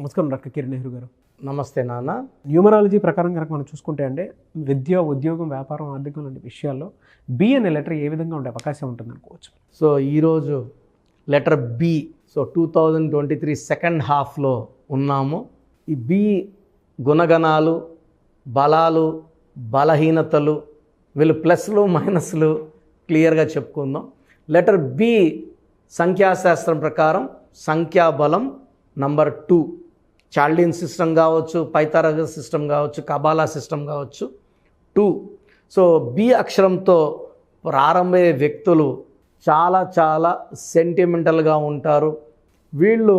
నమస్కారం డాక్టర్ కిరణ్ నెహ్రూ గారు. నమస్తే నాన్న. న్యూమరాలజీ ప్రకారం కనుక మనం చూసుకుంటే అంటే విద్య, ఉద్యోగం, వ్యాపారం, ఆర్థికం లాంటి విషయాల్లో బి అనే లెటర్ ఏ విధంగా ఉండే అవకాశం ఉంటుంది అనుకోవచ్చు? సో ఈరోజు లెటర్ బి. సో 2023 సెకండ్ హాఫ్లో ఉన్నాము. ఈ బి గుణగణాలు, బలాలు, బలహీనతలు, వీళ్ళు ప్లస్లు మైనస్లు క్లియర్గా చెప్పుకుందాం. లెటర్ బి సంఖ్యాశాస్త్రం ప్రకారం సంఖ్యాబలం నంబర్ 2. చాల్డిన్ సిస్టమ్ కావచ్చు, పైథాగరస్ సిస్టమ్ కావచ్చు, కబాలా సిస్టమ్ కావచ్చు, 2. సో బి అక్షరంతో ప్రారంభమయ్యే వ్యక్తులు చాలా సెంటిమెంటల్గా ఉంటారు. వీళ్ళు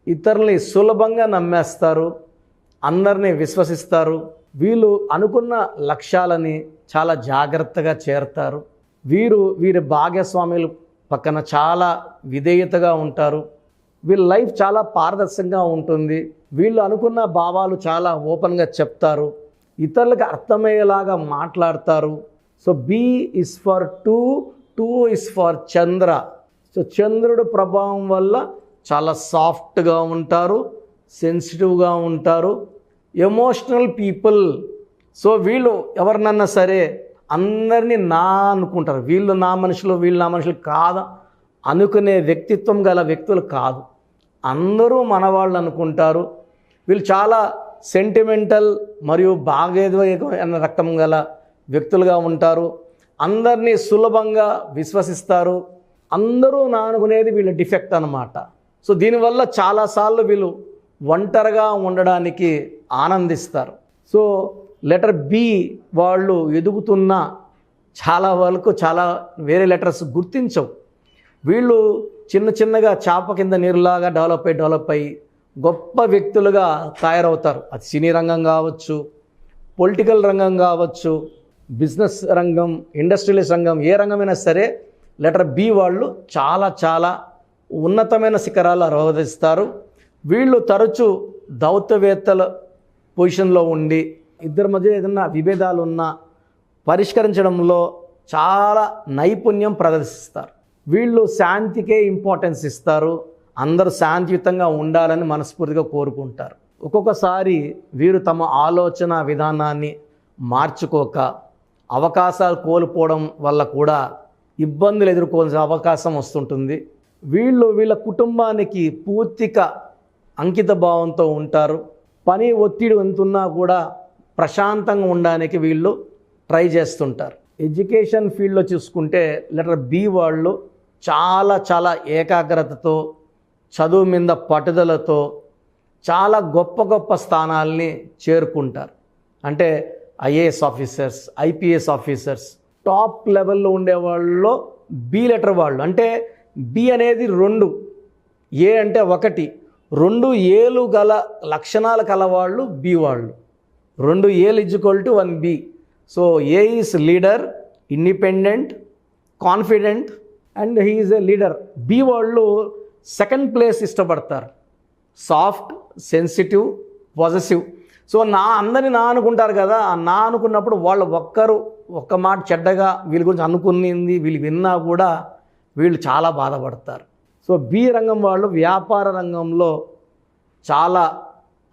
ఇతరుల్ని సులభంగా నమ్మేస్తారు, అందరినీ విశ్వసిస్తారు. వీళ్ళు అనుకున్న లక్ష్యాలని చాలా జాగ్రత్తగా చేరుతారు. వీరి భాగస్వాములు పక్కన చాలా విధేయతగా ఉంటారు. వీళ్ళ లైఫ్ చాలా పారదర్శకంగా ఉంటుంది. వీళ్ళు అనుకున్న భావాలు చాలా ఓపెన్గా చెప్తారు, ఇతరులకు అర్థమయ్యేలాగా మాట్లాడతారు. So B is for 2 is for Chandra. So చంద్రుడు ప్రభావం వల్ల చాలా సాఫ్ట్గా ఉంటారు, సెన్సిటివ్గా ఉంటారు, ఎమోషనల్ పీపుల్. సో వీళ్ళు ఎవరినన్నా సరే అందరినీ నా అనుకుంటారు. వీళ్ళు నా మనుషులు, వీళ్ళు నా మనుషులు కాదు అనుకునే వ్యక్తిత్వం గల వ్యక్తులు కాదు, అందరూ మనవాళ్ళు అనుకుంటారు. వీళ్ళు చాలా సెంటిమెంటల్ మరియు భాగోద్వేగమైన రక్తం గల వ్యక్తులుగా ఉంటారు. అందరినీ సులభంగా విశ్వసిస్తారు. అందరూ నా అనుకునేది వీళ్ళ డిఫెక్ట్ అన్నమాట. సో దీనివల్ల చాలాసార్లు వీళ్ళు ఒంటరిగా ఉండడానికి ఆనందిస్తారు. సో లెటర్ బి వాళ్ళు ఎదుగుతున్న చాలా వరకు చాలా వేరే లెటర్స్ గుర్తించవు. వీళ్ళు చిన్నగా చేప కింద నీరులాగా డెవలప్ అయ్యి గొప్ప వ్యక్తులుగా తయారవుతారు. అది సినీ రంగం కావచ్చు, పొలిటికల్ రంగం కావచ్చు, బిజినెస్ రంగం, ఇండస్ట్రియలిస్ట్ రంగం, ఏ రంగమైనా సరే లెటర్ బి వాళ్ళు చాలా ఉన్నతమైన శిఖరాలు ఆరోధిస్తారు. వీళ్ళు తరచూ దౌత్యవేత్తల పొజిషన్లో ఉండి ఇద్దరి మధ్య ఏదైనా విభేదాలు ఉన్నా పరిష్కరించడంలో చాలా నైపుణ్యం ప్రదర్శిస్తారు. వీళ్ళు శాంతికే ఇంపార్టెన్స్ ఇస్తారు. అందరూ శాంతియుతంగా ఉండాలని మనస్ఫూర్తిగా కోరుకుంటారు. ఒక్కొక్కసారి వీరు తమ ఆలోచన విధానాన్ని మార్చుకోక అవకాశాలు కోల్పోవడం వల్ల కూడా ఇబ్బందులు ఎదుర్కోవాల్సిన అవకాశం వస్తుంటుంది. వీళ్ళ కుటుంబానికి పూర్తిగా అంకిత భావంతో ఉంటారు. పని ఒత్తిడి ఎంతున్నా కూడా ప్రశాంతంగా ఉండడానికి వీళ్ళు ట్రై చేస్తుంటారు. ఎడ్యుకేషన్ ఫీల్డ్లో చూసుకుంటే లెటర్ బి వాళ్ళు చాలా ఏకాగ్రతతో, చదువు మీద పట్టుదలతో చాలా గొప్ప స్థానాల్ని చేరుకుంటారు. అంటే IAS officers, IPS officers, top లెవెల్లో ఉండేవాళ్ళలో బి లెటర్ వాళ్ళు. అంటే బి అనేది 2, ఏ అంటే 1, 2 ఏలు గల లక్షణాలు కలవాళ్ళు బి వాళ్ళు. 2 ఏలు = 1 B. So A is leader, independent, confident and he is a leader. B వాళ్ళు సెకండ్ ప్లేస్ ఇష్టపడతారు. Soft, sensitive, positive. సో అందరినీ నా అనుకుంటారు కదా. నా అనుకున్నప్పుడు వాళ్ళు ఒక్క మాట చెడ్డగా వీళ్ళ గురించి అనుకునింది వీళ్ళు విన్నా కూడా వీళ్ళు చాలా బాధపడతారు. సో బి రంగం వాళ్ళు వ్యాపార రంగంలో చాలా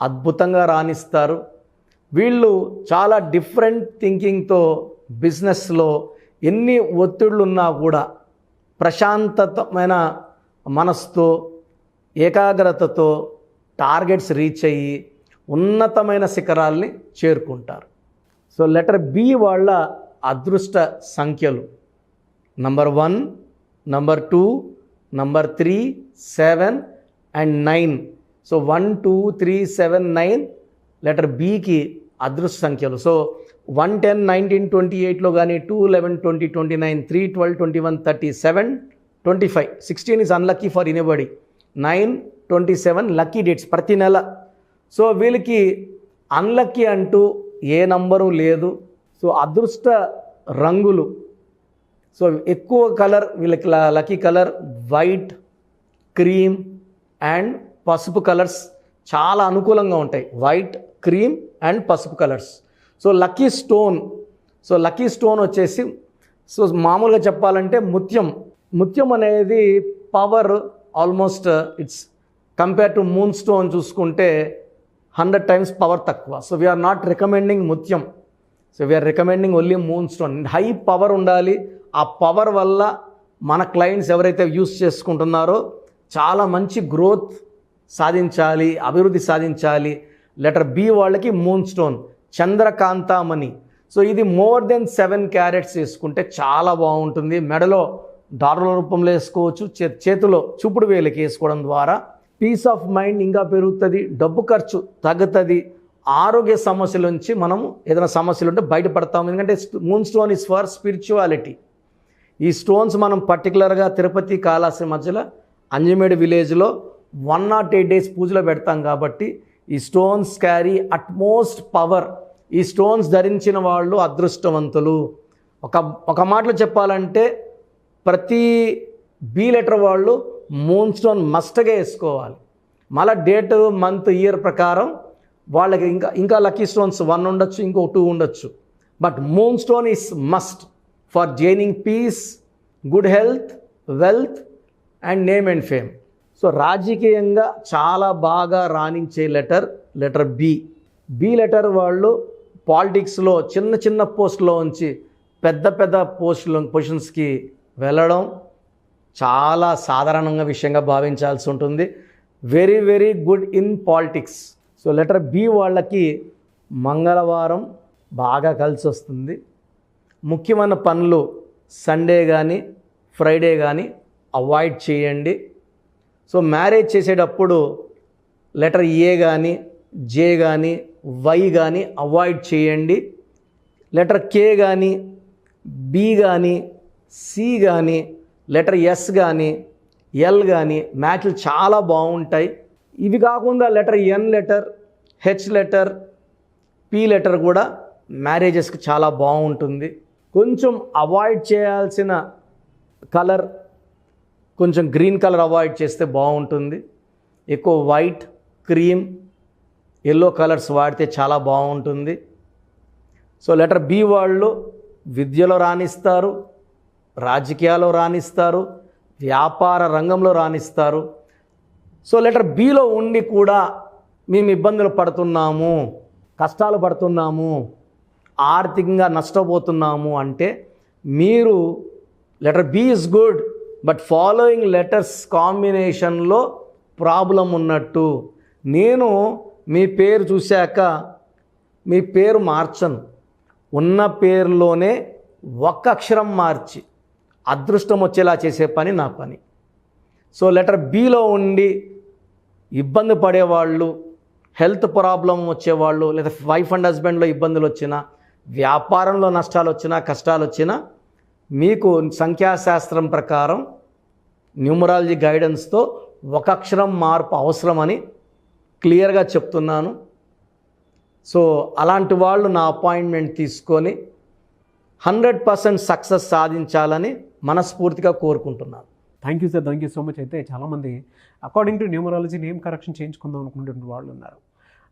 అద్భుతంగా రాణిస్తారు. వీళ్ళు చాలా డిఫరెంట్ థింకింగ్తో బిజినెస్లో ఎన్ని ఒత్తిడులున్నా కూడా ప్రశాంతమైన మనసుతో, ఏకాగ్రతతో టార్గెట్స్ రీచ్ అయ్యి ఉన్నతమైన శిఖరాల్ని చేరుకుంటారు. సో లెటర్ బి వాళ్ళ అదృష్ట సంఖ్యలు number 1, number 2, number 3, 7 and 9. So 1, 2, 3, 7, 9 letter బికి అదృష్ట సంఖ్యలు. సో 1, 10, 19, 28లో కానీ 2, 11, 20, 29, 3, 12, 21, 37, 25. 16 is unlucky for anybody. 9, 27 lucky dates ప్రతి నెల. సో వీళ్ళకి అన్లక్కీ అంటూ ఏ నంబరు లేదు. సో అదృష్ట రంగులు, సో ఎక్కువ కలర్ వీళ్ళకి lucky colour white, cream and పసుపు కలర్స్ చాలా అనుకూలంగా ఉంటాయి. వైట్, క్రీమ్ అండ్ పసుపు కలర్స్. సో లక్కీ స్టోన్ వచ్చేసి సో మామూలుగా చెప్పాలంటే ముత్యం అనేది power, almost it's compare to moon stone చూసుకుంటే 100 టైమ్స్ పవర్ తక్కువ. సో వీఆర్ నాట్ రికమెండింగ్ ముత్యం, so we're recommending only moon stone. High power ఉండాలి. ఆ పవర్ వల్ల మన క్లయింట్స్ ఎవరైతే యూస్ చేసుకుంటున్నారో చాలా మంచి గ్రోత్ సాధించాలి, అభివృద్ధి సాధించాలి. లెటర్ బి వాళ్ళకి మూన్ స్టోన్ చంద్రకాంతామణి. సో ఇది మోర్ దెన్ 7 క్యారెట్స్ వేసుకుంటే చాలా బాగుంటుంది. మెడలో డాలర్ల రూపంలో వేసుకోవచ్చు, చేతిలో చూపుడు వేలకి వేసుకోవడం ద్వారా పీస్ ఆఫ్ మైండ్ ఇంకా పెరుగుతుంది, డబ్బు ఖర్చు తగ్గుతుంది, ఆరోగ్య సమస్యల నుంచి మనము ఏదైనా సమస్యలు ఉంటే బయటపడతాము. ఎందుకంటే moon stone is for spirituality. ఈ స్టోన్స్ మనం పర్టికులర్గా తిరుపతి కాళహస్తి మధ్యలో అంజమేడు విలేజ్లో 108 days పూజలో పెడతాం కాబట్టి ఈ స్టోన్స్ క్యారీ అట్మోస్ట్ పవర్. ఈ స్టోన్స్ ధరించిన వాళ్ళు అదృష్టవంతులు. ఒక మాటలో చెప్పాలంటే ప్రతి బి లెటర్ వాళ్ళు మూన్ స్టోన్ మస్ట్గా వేసుకోవాలి. మళ్ళీ డేట్, మంత్, ఇయర్ ప్రకారం వాళ్ళకి ఇంకా లక్కీ స్టోన్స్ 1 ఉండొచ్చు, ఇంకో 2 ఉండొచ్చు. But moon stone is must for gaining peace, good health, wealth and name and fame. So రాజకీయంగా చాలా బాగా రాణించే లెటర్ బి. బి లెటర్ వాళ్ళు పాలిటిక్స్లో చిన్న చిన్న పోస్టులో ఉంచి పెద్ద పెద్ద పొజిషన్స్కి వెళ్ళడం చాలా సాధారణంగా విషయంగా భావించాల్సి ఉంటుంది. Very very good in politics. So letter B వాళ్ళకి మంగళవారం బాగా కలిసి వస్తుంది. ముఖ్యమైన పనులు సండే కానీ ఫ్రైడే కానీ అవాయిడ్ చేయండి. సో మ్యారేజ్ చేసేటప్పుడు లెటర్ ఏ కానీ జే కానీ వై కానీ అవాయిడ్ చేయండి. లెటర్ కే కానీ బి కానీ సి కానీ లెటర్ ఎస్ కానీ ఎల్ కానీ మ్యాచ్లు చాలా బాగుంటాయి. ఇవి కాకుండా letter N letter, H letter, P letter కూడా మ్యారేజెస్కి చాలా బాగుంటుంది. కొంచెం అవాయిడ్ చేయాల్సిన కలర్ కొంచెం గ్రీన్ కలర్ అవాయిడ్ చేస్తే బాగుంటుంది. ఎక్కువ వైట్, క్రీమ్, ఎల్లో కలర్స్ వాడితే చాలా బాగుంటుంది. సో లెటర్ బి వాళ్ళు విద్యలో రాణిస్తారు, రాజకీయాల్లో రాణిస్తారు, వ్యాపార రంగంలో రాణిస్తారు. సో లెటర్ బిలో ఉండి కూడా మేము ఇబ్బందులు పడుతున్నాము, కష్టాలు పడుతున్నాము, ఆర్థికంగా నష్టపోతున్నాము అంటే మీరు letter B is good but following letters కాంబినేషన్లో ప్రాబ్లం ఉన్నట్టు. నేను మీ పేరు చూశాక మీ పేరు మార్చను, ఉన్న పేరులోనే ఒక్క అక్షరం మార్చి అదృష్టం వచ్చేలా చేసే పని నా పని. సో లెటర్ బిలో ఉండి ఇబ్బంది పడేవాళ్ళు, హెల్త్ ప్రాబ్లం వచ్చేవాళ్ళు, లేదా వైఫ్ అండ్ హస్బెండ్లో ఇబ్బందులు వచ్చినా, వ్యాపారంలో నష్టాలు వచ్చినా, కష్టాలు వచ్చినా మీకు సంఖ్యాశాస్త్రం ప్రకారం న్యూమరాలజీ గైడెన్స్తో ఒక అక్షరం మార్పు అవసరమని క్లియర్గా చెప్తున్నాను. సో అలాంటి వాళ్ళు నా అపాయింట్మెంట్ తీసుకొని 100% సక్సెస్ సాధించాలని మనస్ఫూర్తిగా కోరుకుంటున్నాను. Thank you sir, thank you so much. అయితే చాలామంది according to numerology name correction చేయించుకుందాం అనుకునేటువంటి వాళ్ళు ఉన్నారు.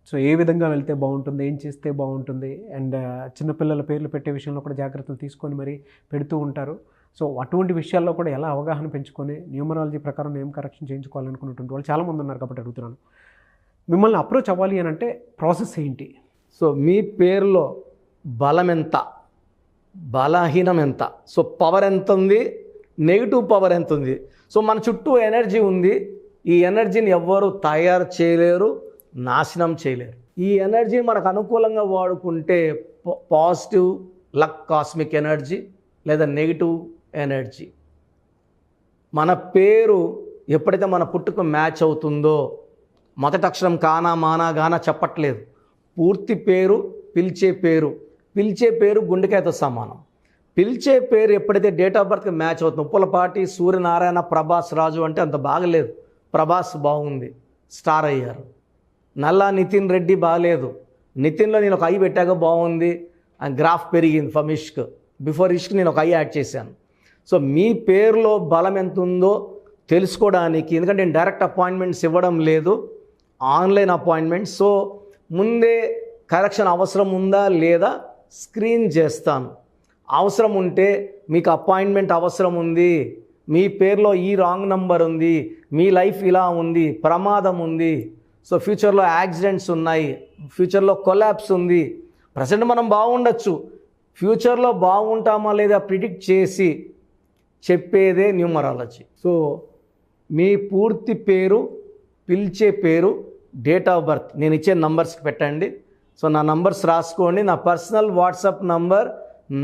సో ఏ విధంగా వెళ్తే బాగుంటుంది, ఏం చేస్తే బాగుంటుంది, అండ్ చిన్నపిల్లల పేర్లు పెట్టే విషయంలో కూడా జాగ్రత్తలు తీసుకొని మరి పెడుతూ ఉంటారు. సో అటువంటి విషయాల్లో కూడా ఎలా అవగాహన పెంచుకొని న్యూమరాలజీ ప్రకారం నేమ్ కరెక్షన్ చేయించుకోవాలనుకున్నటువంటి వాళ్ళు చాలామంది ఉన్నారు కాబట్టి అడుగుతున్నాను. మిమ్మల్ని అప్రోచ్ అవ్వాలి అని అంటే ప్రాసెస్ ఏంటి? సో మీ పేరులో బలం ఎంత, బలహీనం ఎంత, సో పవర్ ఎంత ఉంది, నెగిటివ్ పవర్ ఎంత ఉంది. సో మన చుట్టూ ఎనర్జీ ఉంది. ఈ ఎనర్జీని ఎవ్వరు తయారు చేయలేరు, నాశనం చేయలేరు. ఈ ఎనర్జీ మనకు అనుకూలంగా వాడుకుంటే పాజిటివ్ లక్ కాస్మిక్ ఎనర్జీ లేదా నెగిటివ్ ఎనర్జీ. మన పేరు ఎప్పుడైతే మన పుట్టుకు మ్యాచ్ అవుతుందో, మొదటి అక్షరం కానా మానా గానా చెప్పట్లేదు, పూర్తి పేరు, పిలిచే పేరు గుండెకాయతో సమానం. పిలిచే పేరు ఎప్పుడైతే డేట్ ఆఫ్ బర్త్కి మ్యాచ్ అవుతుందో, ఉప్పలపాటి, సూర్యనారాయణ, ప్రభాస్, రాజు అంటే అంత బాగలేదు. ప్రభాస్ బాగుంది, స్టార్ అయ్యారు. నల్లా నితిన్ రెడ్డి బాగలేదు, నితిన్లో నేను ఒక ఐ పెట్టాక బాగుంది, గ్రాఫ్ పెరిగింది. ఫ్రమ్ ఇష్క్, బిఫోర్ ఇష్క్ నేను ఒక ఐ యాడ్ చేశాను. సో మీ పేరులో బలం ఎంత ఉందో తెలుసుకోవడానికి, ఎందుకంటే నేను డైరెక్ట్ అపాయింట్మెంట్స్ ఇవ్వడం లేదు, ఆన్లైన్ అపాయింట్మెంట్. సో ముందే కరెక్షన్ అవసరం ఉందా లేదా స్క్రీన్ చేస్తాను. అవసరం ఉంటే మీకు అపాయింట్మెంట్ అవసరం ఉంది, మీ పేరులో ఈ రాంగ్ నంబర్ ఉంది, మీ లైఫ్ ఇలా ఉంది, ప్రమాదం ఉంది, సో ఫ్యూచర్లో యాక్సిడెంట్స్ ఉన్నాయి, ఫ్యూచర్లో కొలాప్స్ ఉంది. ప్రజెంట్ మనం బాగుండొచ్చు, ఫ్యూచర్లో బాగుంటామా లేదా ప్రిడిక్ట్ చేసి చెప్పేదే న్యూమరాలజీ. సో మీ పూర్తి పేరు, పిలిచే పేరు, డేట్ ఆఫ్ బర్త్ నేను ఇచ్చే నంబర్స్కి పెట్టండి. సో నా నంబర్స్ రాసుకోండి. నా personal WhatsApp number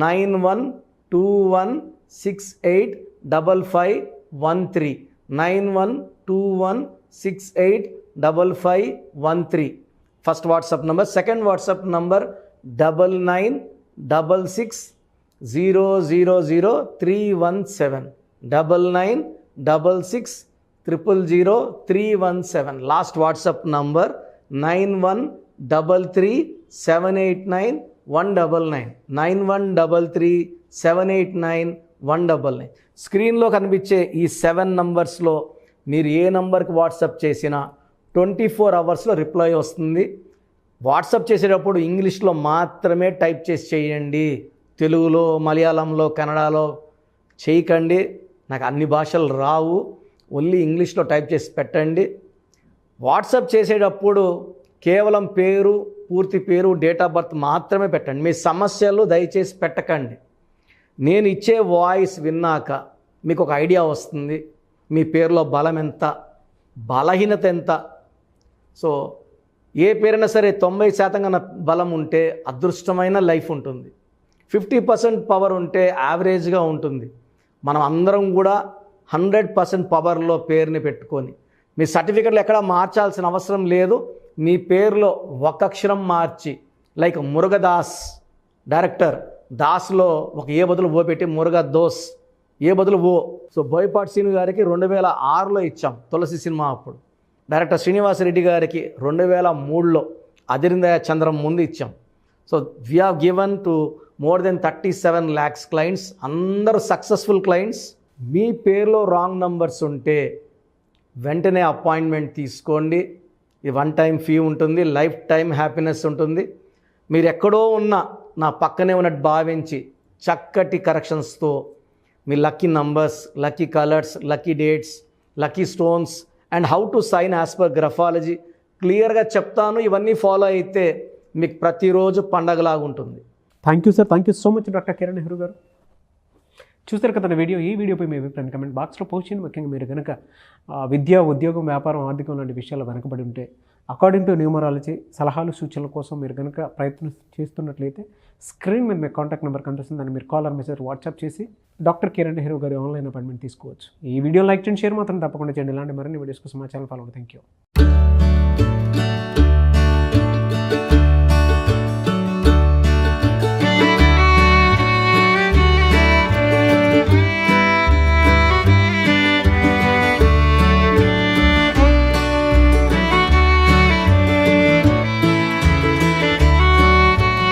9121685513 9121685513 first WhatsApp number. Second WhatsApp number 9966000317 9966000317. Last WhatsApp number 9133789199 9133789199. స్క్రీన్లో కనిపించే ఈ 7 నంబర్స్లో మీరు ఏ నంబర్కి వాట్సాప్ చేసినా 24 అవర్స్లో రిప్లై వస్తుంది. వాట్సాప్ చేసేటప్పుడు ఇంగ్లీష్లో మాత్రమే టైప్ చేసి చేయండి, తెలుగులో, మలయాళంలో, కన్నడలో చేయకండి. నాకు అన్ని భాషలు రావు, ఓన్లీ ఇంగ్లీష్లో టైప్ చేసి పెట్టండి. వాట్సాప్ చేసేటప్పుడు కేవలం పేరు, పూర్తి పేరు, డేట్ ఆఫ్ బర్త్ మాత్రమే పెట్టండి. మీ సమస్యలు దయచేసి పెట్టకండి. నేను ఇచ్చే వాయిస్ విన్నాక మీకు ఒక ఐడియా వస్తుంది, మీ పేరులో బలం ఎంత, బలహీనత ఎంత. సో ఏ పేరైనా సరే 90% కన్నా బలం ఉంటే అదృష్టమైన లైఫ్ ఉంటుంది, 50% పవర్ ఉంటే యావరేజ్గా ఉంటుంది. మనం అందరం కూడా 100% పవర్లో పేరుని పెట్టుకొని మీ సర్టిఫికెట్లు ఎక్కడా మార్చాల్సిన అవసరం లేదు. మీ పేరులో ఒక అక్షరం మార్చి, లైక్ మురుగదాస్ డైరెక్టర్, దాస్లో ఒక ఏ బదులు ఓ పెట్టి మురుగదోస్, ఏ బదులు ఓ. సో బోయపాటి శ్రీను గారికి 2006లో ఇచ్చాం తులసి సినిమా అప్పుడు. డైరెక్టర్ శ్రీనివాసరెడ్డి గారికి 2003లో అదిరిందయ చంద్రం ముందు ఇచ్చాం. So we have given to more than 37 lakhs clients, అందరూ సక్సెస్ఫుల్ క్లయింట్స్. మీ పేరులో రాంగ్ నంబర్స్ ఉంటే వెంటనే అపాయింట్మెంట్ తీసుకోండి. ఈ 1 time ఫీ ఉంటుంది, లైఫ్ టైం హ్యాపీనెస్ ఉంటుంది. మీరు ఎక్కడో ఉన్న నా పక్కనే ఉన్నట్టు భావించి చక్కటి కరెక్షన్స్తో మీ lucky numbers, lucky colours, lucky dates, lucky stones and how to sign as per graphology క్లియర్గా చెప్తాను. ఇవన్నీ ఫాలో అయితే మీకు ప్రతిరోజు పండగలాగా ఉంటుంది. Thank you sir, thank you so much doctor Kiran Nehru గారు. చూస్తారు కదా వీడియో. ఈ వీడియోపై మీ అభిప్రాయం కమెంట్ బాక్స్లో పోస్ట్ చేయండి. ముఖ్యంగా మీరు కనుక విద్య, ఉద్యోగం, వ్యాపారం, ఆర్థికం లాంటి విషయాలు వెనకబడి ఉంటే అకార్డింగ్ టు న్యూమరాలజీ సలహాలు, సూచనల కోసం మీరు కనుక ప్రయత్నం చేస్తున్నట్లయితే స్క్రీన్ మీద మీ కాంటాక్ట్ నెంబర్ కనిపిస్తుంది. దాన్ని మీరు కాల్ ఆర్ మెసేజ్ వాట్సాప్ చేసి డాక్టర్ కిరణ్ నెహ్రూ గారి ఆన్లైన్ అపాయింట్మెంట్ తీసుకోవచ్చు. ఈ వీడియో లైక్ చేయండి, షేర్ మాత్రం తప్పకుండా చేయండి. ఇలాంటి మరిన్ని వీడియోస్ కోసం మా ఛానల్ ఫాలో అవ్వండి. Thank you.